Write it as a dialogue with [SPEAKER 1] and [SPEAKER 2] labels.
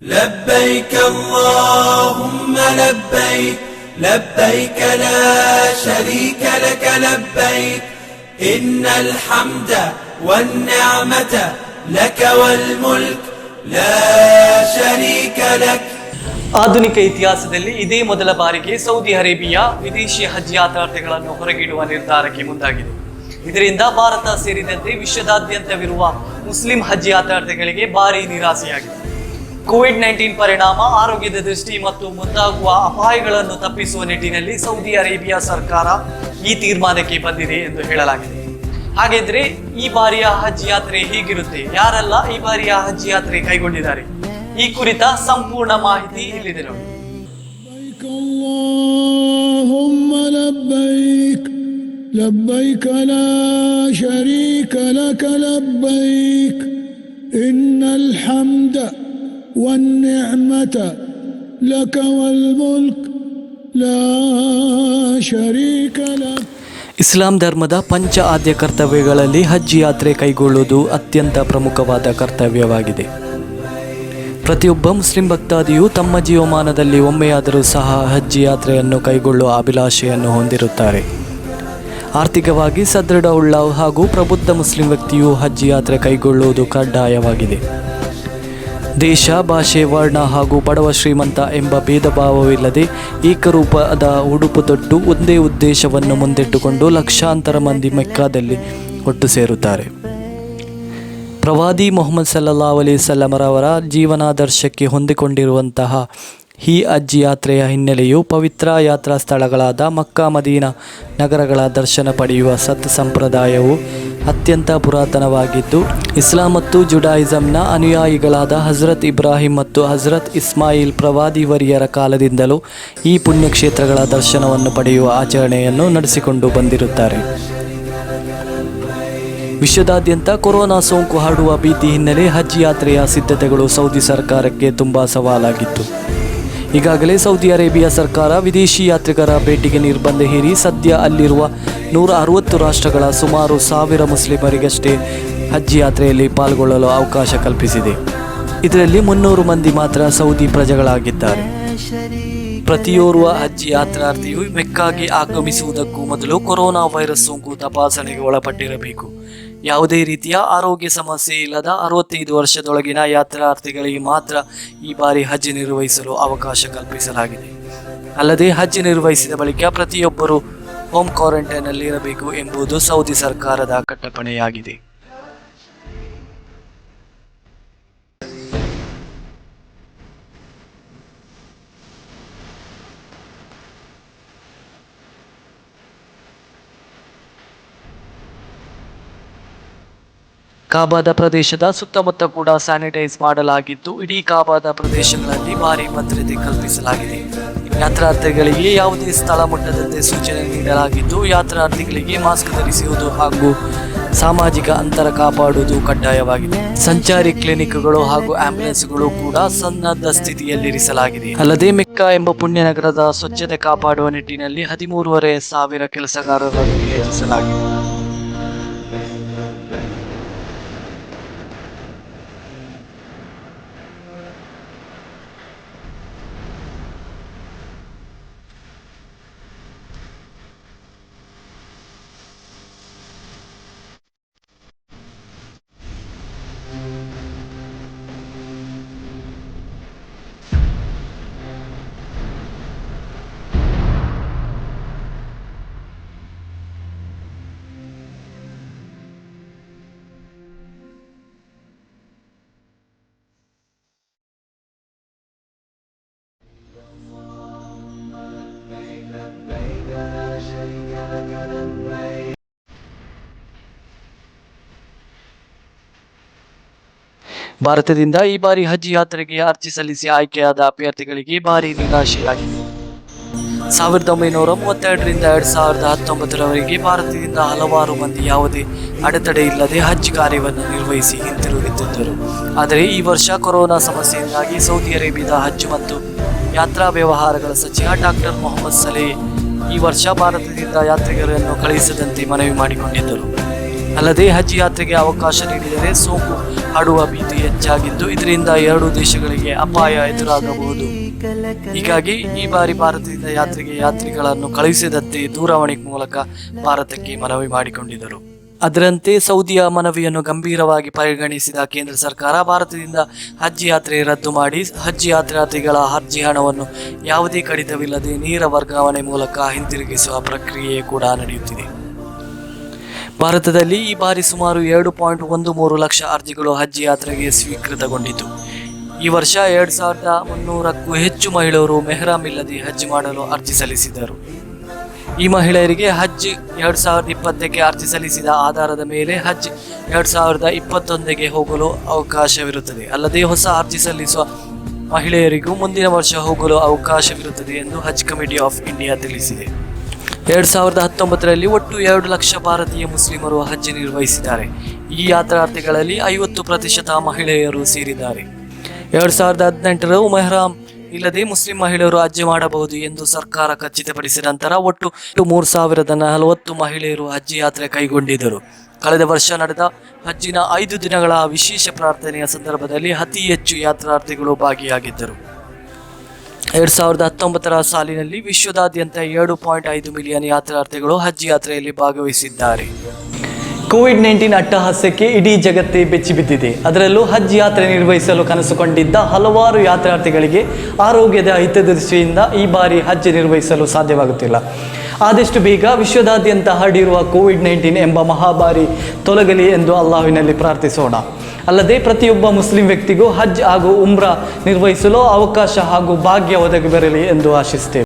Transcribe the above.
[SPEAKER 1] لبيك اللهم لبيك لبيك لا شريك لك لبيك إن الحمد والنعمة لك والملك لا شريك لك.
[SPEAKER 2] ಆಧುನಿಕ ಇತಿಹಾಸದಲ್ಲಿ ಇದೇ ಮೊದಲ ಬಾರಿಗೆ ಸೌದಿ ಅರೇಬಿಯಾ ವಿದೇಶಿ ಹಜ್ ಯಾತ್ರಾರ್ಥಿಗಳನ್ನು ಹೊರಗಿಡುವ ನಿರ್ಧಾರಕ್ಕೆ ಮುಂದಾಗಿದೆ. ಇದರಿಂದ ಭಾರತ ಸೇರಿದಂತೆ ವಿಶ್ವದಾದ್ಯಂತವಿರುವ ಮುಸ್ಲಿಂ ಹಜ್ ಯಾತ್ರಾರ್ಥಿಗಳಿಗೆ ಭಾರಿ ನಿರಾಸೆಯಾಗಿದೆ. ಕೋವಿಡ್-19 ಪರಿಣಾಮ, ಆರೋಗ್ಯದ ದೃಷ್ಟಿ ಮತ್ತು ಮುಂದಾಗುವ ಅಪಾಯಗಳನ್ನು ತಪ್ಪಿಸುವ ನಿಟ್ಟಿನಲ್ಲಿ ಸೌದಿ ಅರೇಬಿಯಾ ಸರ್ಕಾರ ಈ ತೀರ್ಮಾನಕ್ಕೆ ಬಂದಿದೆ ಎಂದು ಹೇಳಲಾಗಿದೆ. ಹಾಗಿದ್ರೆ ಈ ಬಾರಿಯ ಹಜ್ ಯಾತ್ರೆ ಹೇಗಿರುತ್ತೆ, ಯಾರೆಲ್ಲ ಈ ಬಾರಿಯ ಹಜ್ ಯಾತ್ರೆ ಕೈಗೊಂಡಿದ್ದಾರೆ, ಈ ಕುರಿತ ಸಂಪೂರ್ಣ ಮಾಹಿತಿ ಇಲ್ಲಿದೆ ನೋಡಿ.
[SPEAKER 3] لبيك لا شريك لك لبيك إن الحمد والنعمة لك والملك لا شريك لك.
[SPEAKER 2] ಇಸ್ಲಾಂ ಧರ್ಮದ ಪಂಚ ಆದ್ಯ ಕರ್ತವ್ಯಗಳಲ್ಲಿ ಹಜ್ ಯಾತ್ರೆ ಕೈಗೊಳ್ಳುವುದು ಅತ್ಯಂತ ಪ್ರಮುಖವಾದ ಕರ್ತವ್ಯವಾಗಿದೆ. ಪ್ರತಿಯೊಬ್ಬ ಮುಸ್ಲಿಂ ಭಕ್ತಾದಿಯು ತಮ್ಮ ಜೀವಮಾನದಲ್ಲಿ ಒಮ್ಮೆಯಾದರೂ ಸಹ ಹಜ್ ಯಾತ್ರೆಯನ್ನು ಕೈಗೊಳ್ಳುವ ಅಭಿಲಾಷೆಯನ್ನು ಹೊಂದಿರುತ್ತಾರೆ. ಆರ್ಥಿಕವಾಗಿ ಸದೃಢವುಳ್ಳ ಹಾಗೂ ಪ್ರಬುದ್ಧ ಮುಸ್ಲಿಂ ವ್ಯಕ್ತಿಯು ಹಜ್ ಯಾತ್ರೆ ಕೈಗೊಳ್ಳುವುದು ಕಡ್ಡಾಯವಾಗಿದೆ. ದೇಶ, ಭಾಷೆ, ವರ್ಣ ಹಾಗೂ ಬಡವ ಶ್ರೀಮಂತ ಎಂಬ ಭೇದ ಭಾವವಿಲ್ಲದೆ ಏಕರೂಪದ ಉಡುಪು ತೊಟ್ಟು ಒಂದೇ ಉದ್ದೇಶವನ್ನು ಮುಂದಿಟ್ಟುಕೊಂಡು ಲಕ್ಷಾಂತರ ಮಂದಿ ಮೆಕ್ಕಾದಲ್ಲಿ ಒಟ್ಟು ಸೇರುತ್ತಾರೆ. ಪ್ರವಾದಿ ಮೊಹಮ್ಮದ್ ಸಲ್ಲಲ್ಲಾಹು ಅಲೈಹಿ ವಸಲ್ಲಮರವರ ಜೀವನಾದರ್ಶಕ್ಕೆ ಹೊಂದಿಕೊಂಡಿರುವಂತಹ ಈ ಹಜ್ ಯಾತ್ರೆಯ ಹಿನ್ನೆಲೆಯು ಪವಿತ್ರ ಯಾತ್ರಾ ಸ್ಥಳಗಳಾದ ಮಕ್ಕಾ, ಮದೀನಾ ನಗರಗಳ ದರ್ಶನ ಪಡೆಯುವ ಸಂಪ್ರದಾಯವು ಅತ್ಯಂತ ಪುರಾತನವಾಗಿದ್ದು, ಇಸ್ಲಾಂ ಮತ್ತು ಜುಡಾಯಿಸಂನ ಅನುಯಾಯಿಗಳಾದ ಹಜರತ್ ಇಬ್ರಾಹಿಂ ಮತ್ತು ಹಜರತ್ ಇಸ್ಮಾಯಿಲ್ ಪ್ರವಾದಿವರಿಯರ ಕಾಲದಿಂದಲೂ ಈ ಪುಣ್ಯಕ್ಷೇತ್ರಗಳ ದರ್ಶನವನ್ನು ಪಡೆಯುವ ಆಚರಣೆಯನ್ನು ನಡೆಸಿಕೊಂಡು ಬಂದಿರುತ್ತಾರೆ. ವಿಶ್ವದಾದ್ಯಂತ ಕೊರೋನಾ ಸೋಂಕು ಹರಡುವ ಭೀತಿ ಹಿನ್ನೆಲೆ ಹಜ್ ಯಾತ್ರೆಯ ಸಿದ್ಧತೆಗಳು ಸೌದಿ ಸರ್ಕಾರಕ್ಕೆ ತುಂಬ ಸವಾಲಾಗಿತ್ತು. ಈಗಾಗಲೇ ಸೌದಿ ಅರೇಬಿಯಾ ಸರ್ಕಾರ ವಿದೇಶಿ ಯಾತ್ರಿಕರ ಭೇಟಿಗೆ ನಿರ್ಬಂಧ ಹೇರಿ ಸದ್ಯ ಅಲ್ಲಿರುವ 160 ರಾಷ್ಟ್ರಗಳ ಸುಮಾರು 1000 ಮುಸ್ಲಿಮರಿಗಷ್ಟೇ ಹಜ್ ಯಾತ್ರೆಯಲ್ಲಿ ಪಾಲ್ಗೊಳ್ಳಲು ಅವಕಾಶ ಕಲ್ಪಿಸಿದೆ. ಇದರಲ್ಲಿ 300 ಮಂದಿ ಮಾತ್ರ ಸೌದಿ ಪ್ರಜೆಗಳಾಗಿದ್ದಾರೆ. ಪ್ರತಿಯೋರ್ವ ಹಜ್ ಯಾತ್ರಾರ್ಥಿಯು ಮೆಕ್ಕಾಗೆ ಆಗಮಿಸುವುದಕ್ಕೂ ಮೊದಲು ಕೊರೋನಾ ವೈರಸ್ ಸೋಂಕು ತಪಾಸಣೆಗೆ ಒಳಪಟ್ಟಿರಬೇಕು. ಯಾವುದೇ ರೀತಿಯ ಆರೋಗ್ಯ ಸಮಸ್ಯೆ ಇಲ್ಲದ 65 ವರ್ಷದೊಳಗಿನ ಯಾತ್ರಾರ್ಥಿಗಳಿಗೆ ಮಾತ್ರ ಈ ಬಾರಿ ಹಜ್ ನಿರ್ವಹಿಸಲು ಅವಕಾಶ ಕಲ್ಪಿಸಲಾಗಿದೆ. ಅಲ್ಲದೆ ಹಜ್ ನಿರ್ವಹಿಸಿದ ಬಳಿಕ ಪ್ರತಿಯೊಬ್ಬರೂ ಹೋಮ್ ಕ್ವಾರಂಟೈನ್ನಲ್ಲಿ ಇರಬೇಕು ಎಂಬುದು ಸೌದಿ ಸರ್ಕಾರದ ಕಟ್ಟಪ್ಪಣೆಯಾಗಿದೆ. ಕಾಬಾದ ಪ್ರದೇಶದ ಸುತ್ತಮುತ್ತ ಕೂಡ ಸ್ಯಾನಿಟೈಸ್ ಮಾಡಲಾಗಿದ್ದು, ಇಡೀ ಕಾಬಾದ ಪ್ರದೇಶಗಳಲ್ಲಿ ಭಾರಿ ಭದ್ರತೆ ಕಲ್ಪಿಸಲಾಗಿದೆ. ಯಾತ್ರಾರ್ಥಿಗಳಿಗೆ ಯಾವುದೇ ಸ್ಥಳ ಮುಟ್ಟದಂತೆ ಸೂಚನೆ ನೀಡಲಾಗಿದ್ದು, ಯಾತ್ರಾರ್ಥಿಗಳಿಗೆ ಮಾಸ್ಕ್ ಧರಿಸುವುದು ಹಾಗೂ ಸಾಮಾಜಿಕ ಅಂತರ ಕಾಪಾಡುವುದು ಕಡ್ಡಾಯವಾಗಿದೆ. ಸಂಚಾರಿ ಕ್ಲಿನಿಕ್ಗಳು ಹಾಗೂ ಆಂಬ್ಯುಲೆನ್ಸ್ಗಳು ಕೂಡ ಸನ್ನದ್ಧ ಸ್ಥಿತಿಯಲ್ಲಿರಿಸಲಾಗಿದೆ. ಅಲ್ಲದೆ ಮೆಕ್ಕಾ ಎಂಬ ಪುಣ್ಯನಗರದ ಸ್ವಚ್ಛತೆ ಕಾಪಾಡುವ ನಿಟ್ಟಿನಲ್ಲಿ 13,500 ಕೆಲಸಗಾರರನ್ನು ನಿಯೋಜಿಸಲಾಗಿದೆ. ಭಾರತದಿಂದ ಈ ಬಾರಿ ಹಜ್ ಯಾತ್ರೆಗೆ ಅರ್ಜಿ ಸಲ್ಲಿಸಿ ಆಯ್ಕೆಯಾದ ಅಭ್ಯರ್ಥಿಗಳಿಗೆ ಭಾರಿ ನಿರಾಶೆಯಾಗಿದೆ. 1932ರಿಂದ 2019ರವರೆಗೆ ಭಾರತದಿಂದ ಹಲವಾರು ಮಂದಿ ಯಾವುದೇ ಅಡೆತಡೆ ಇಲ್ಲದೆ ಹಜ್ ಕಾರ್ಯವನ್ನು ನಿರ್ವಹಿಸಿ ಹಿಂತಿರುಗುತ್ತಿದ್ದರು. ಆದರೆ ಈ ವರ್ಷ ಕೊರೋನಾ ಸಮಸ್ಯೆಯಿಂದಾಗಿ ಸೌದಿ ಅರೇಬಿಯಾದ ಹಜ್ ಮತ್ತು ಯಾತ್ರಾ ವ್ಯವಹಾರಗಳ ಸಚಿವ ಡಾಕ್ಟರ್ ಮೊಹಮ್ಮದ್ ಸಲೇಹ್ ಈ ವರ್ಷ ಭಾರತದಿಂದ ಯಾತ್ರಿಕರನ್ನು ಕಳುಹಿಸದಂತೆ ಮನವಿ ಮಾಡಿಕೊಂಡಿದ್ದರು. ಅಲ್ಲದೆ ಹಜ್ ಯಾತ್ರೆಗೆ ಅವಕಾಶ ನೀಡಿದರೆ ಸೋಂಕು ಹರಡುವ ಭೀತಿ ಹೆಚ್ಚಾಗಿದ್ದು ಇದರಿಂದ ಎರಡೂ ದೇಶಗಳಿಗೆ ಅಪಾಯ ಎದುರಾಗಬಹುದು. ಹೀಗಾಗಿ ಈ ಬಾರಿ ಭಾರತದಿಂದ ಯಾತ್ರೆಗೆ ಯಾತ್ರಿಗಳನ್ನು ಕಳುಹಿಸದಂತೆ ದೂರವಾಣಿ ಮೂಲಕ ಭಾರತಕ್ಕೆ ಮನವಿ ಮಾಡಿಕೊಂಡಿದ್ದರು. ಅದರಂತೆ ಸೌದಿಯ ಮನವಿಯನ್ನು ಗಂಭೀರವಾಗಿ ಪರಿಗಣಿಸಿದ ಕೇಂದ್ರ ಸರ್ಕಾರ ಭಾರತದಿಂದ ಹಜ್ ಯಾತ್ರೆ ರದ್ದು ಮಾಡಿ ಹಜ್ ಯಾತ್ರಾರ್ಥಿಗಳ ಅರ್ಜಿ ಹಣವನ್ನು ಯಾವುದೇ ಕಡಿತವಿಲ್ಲದೆ ನೇರ ವರ್ಗಾವಣೆ ಮೂಲಕ ಹಿಂತಿರುಗಿಸುವ ಪ್ರಕ್ರಿಯೆ ಕೂಡ ನಡೆಯುತ್ತಿದೆ. ಭಾರತದಲ್ಲಿ ಈ ಬಾರಿ ಸುಮಾರು 2.13 ಲಕ್ಷ ಅರ್ಜಿಗಳು ಹಜ್ ಯಾತ್ರೆಗೆ ಸ್ವೀಕೃತಗೊಂಡಿತು. ಈ ವರ್ಷ 2300ಕ್ಕೂ ಹೆಚ್ಚು ಮಹಿಳೆಯರು ಮೆಹ್ರಾಮ್ ಇಲ್ಲದೆ ಹಜ್ ಮಾಡಲು ಅರ್ಜಿ ಸಲ್ಲಿಸಿದರು. ಈ ಮಹಿಳೆಯರಿಗೆ ಹಜ್ 2020ಕ್ಕೆ ಅರ್ಜಿ ಸಲ್ಲಿಸಿದ ಆಧಾರದ ಮೇಲೆ ಹಜ್ 2021ಗೆ ಹೋಗಲು ಅವಕಾಶವಿರುತ್ತದೆ. ಅಲ್ಲದೆ ಹೊಸ ಅರ್ಜಿ ಸಲ್ಲಿಸುವ ಮಹಿಳೆಯರಿಗೂ ಮುಂದಿನ ವರ್ಷ ಹೋಗಲು ಅವಕಾಶವಿರುತ್ತದೆ ಎಂದು ಹಜ್ ಕಮಿಟಿ ಆಫ್ ಇಂಡಿಯಾ ತಿಳಿಸಿದೆ. 2019ರಲ್ಲಿ ಒಟ್ಟು 2 ಲಕ್ಷ ಭಾರತೀಯ ಮುಸ್ಲಿಮರು ಹಜ್ ನಿರ್ವಹಿಸಿದ್ದಾರೆ. ಈ ಯಾತ್ರಾರ್ಥಿಗಳಲ್ಲಿ 50% ಮಹಿಳೆಯರು ಸೇರಿದ್ದಾರೆ. 2018ರ ಮೆಹ್ರಾಮ್ ಇಲ್ಲದೆ ಮುಸ್ಲಿಂ ಮಹಿಳೆಯರು ಹಜ್ ಮಾಡಬಹುದು ಎಂದು ಸರ್ಕಾರ ಖಚಿತಪಡಿಸಿದ ನಂತರ ಒಟ್ಟು 3040 ಮಹಿಳೆಯರು ಹಜ್ ಯಾತ್ರೆ ಕೈಗೊಂಡಿದ್ದರು. ಕಳೆದ ವರ್ಷ ನಡೆದ ಹಜ್ಜಿನ 5 ದಿನಗಳ ವಿಶೇಷ ಪ್ರಾರ್ಥನೆಯ ಸಂದರ್ಭದಲ್ಲಿ ಅತಿ ಹೆಚ್ಚು ಯಾತ್ರಾರ್ಥಿಗಳು ಭಾಗಿಯಾಗಿದ್ದರು. 2019ರ ಸಾಲಿನಲ್ಲಿ ವಿಶ್ವದಾದ್ಯಂತ 7.5 ಮಿಲಿಯನ್ ಯಾತ್ರಾರ್ಥಿಗಳು ಹಜ್ ಯಾತ್ರೆಯಲ್ಲಿ ಭಾಗವಹಿಸಿದ್ದಾರೆ. ಕೋವಿಡ್-19 ಅಟ್ಟಹಾಸಕ್ಕೆ ಇಡೀ ಜಗತ್ತೇ ಬೆಚ್ಚಿಬಿದ್ದಿದೆ. ಅದರಲ್ಲೂ ಹಜ್ ಯಾತ್ರೆ ನಿರ್ವಹಿಸಲು ಕನಸುಕೊಂಡಿದ್ದ ಹಲವಾರು ಯಾತ್ರಾರ್ಥಿಗಳಿಗೆ ಆರೋಗ್ಯದ ಹಿತದೃಷ್ಟಿಯಿಂದ ಈ ಬಾರಿ ಹಜ್ ನಿರ್ವಹಿಸಲು ಸಾಧ್ಯವಾಗುತ್ತಿಲ್ಲ. ಆದಷ್ಟು ಬೇಗ ವಿಶ್ವದಾದ್ಯಂತ ಹರಡಿರುವ ಕೋವಿಡ್-19 ಎಂಬ ಮಹಾಮಾರಿ ತೊಲಗಲಿ ಎಂದು ಅಲ್ಲಾಹ್ವಿನಲ್ಲಿ ಪ್ರಾರ್ಥಿಸೋಣ. ಅಲ್ಲದೆ ಪ್ರತಿಯೊಬ್ಬ ಮುಸ್ಲಿಂ ವ್ಯಕ್ತಿಗೂ ಹಜ್ ಹಾಗೂ ಉಮ್ರಾ ನಿರ್ವಹಿಸಲು ಅವಕಾಶ ಹಾಗೂ ಭಾಗ್ಯ ಒದಗಿ ಬರಲಿ ಎಂದು ಆಶಿಸುತ್ತೇವೆ.